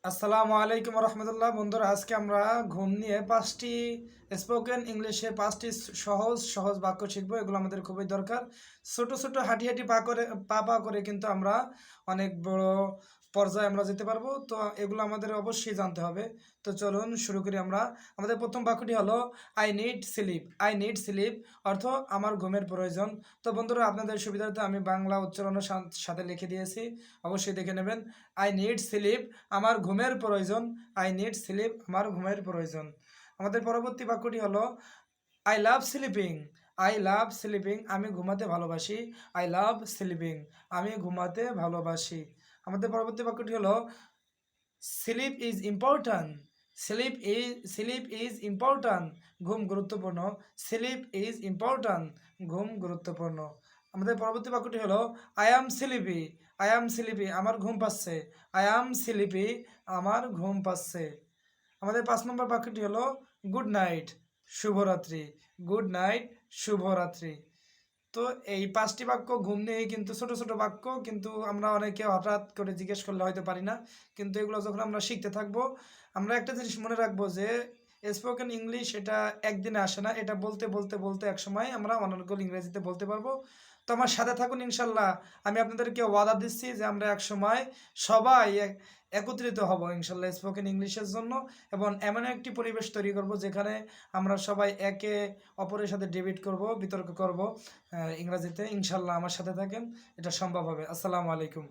আসসালামু আলাইকুম রহমতুল্লাহ। বন্ধুরা, আজকে আমরা ঘুম নিয়ে 5টি স্পোকেন ইংলিশে 5টি সহজ সহজ বাক্য শিখবো। এগুলো আমাদের খুবই দরকার। ছোট ছোট হাঁটি হাঁটি পা করে কিন্তু আমরা অনেক বড় পর্যায়ে আমরা যেতে পারবো। তো এগুলো আমাদের অবশ্যই জানতে হবে। তো চলুন শুরু করি আমরা। আমাদের প্রথম বাক্যটি হলো I need sleep. I need sleep অর্থ আমার ঘুমের প্রয়োজন। তো বন্ধুরা, আপনাদের সুবিধার্থে আমি বাংলা উচ্চারণের সাথে লিখে দিয়েছি, অবশ্যই দেখে নেবেন। আই নিড স্লিপ, আমার ঘুমের প্রয়োজন। আই নিড স্লিপ, আমার ঘুমের প্রয়োজন। আমাদের পরবর্তী বাক্যটি হলো I love sleeping. I love sleeping, আমি ঘুমাতে ভালোবাসি। আই লাভ স্লিপিং, আমি ঘুমাতে ভালোবাসি। আমাদের পরবর্তী বাক্যটি হলো sleep is important. Sleep is important, ঘুম গুরুত্বপূর্ণ। স্লিপ ইজ ইম্পর্ট্যান্ট, ঘুম গুরুত্বপূর্ণ। আমাদের পরবর্তী বাক্যটি হলো I am sleepy. I am sleepy, আমার ঘুম পাচ্ছে। আই অ্যাম স্লিপি, আমার ঘুম পাচ্ছে। আমাদের 5 নম্বর বাক্যটি হলো গুড নাইট, শুভরাত্রি। গুড নাইট, শুভরাত্রি। তো এই 5টি বাক্য ঘুম নিয়েই, কিন্তু ছোট ছোট বাক্য, কিন্তু আমরা অনেকে হঠাৎ করে জিজ্ঞেস করলে হয়তো পারি না। কিন্তু এগুলো যখন আমরা শিখতে থাকবো, আমরা একটা জিনিস মনে রাখবো যে স্পোকেন ইংলিশ এটা একদিনে আসে না। এটা বলতে বলতে বলতে একসময় আমরা অনর্গল ইংরেজিতে বলতে পারবো। তো আমার সাথে থাকুন ইনশাল্লাহ। আমি আপনাদেরকে ওয়াদা দিচ্ছি যে আমরা একসময় সবাই একত্রিত হব ইনশাল্লাহ স্পোকেন ইংলিশের জন্য, এবং এমন একটি পরিবেশ তৈরি করব যেখানে আমরা সবাই একে অপরের সাথে ডিবেট করব, বিতর্ক করব ইংরেজিতে। ইনশাল্লাহ আমার সাথে থাকেন, এটা সম্ভব হবে। আসসালামু আলাইকুম।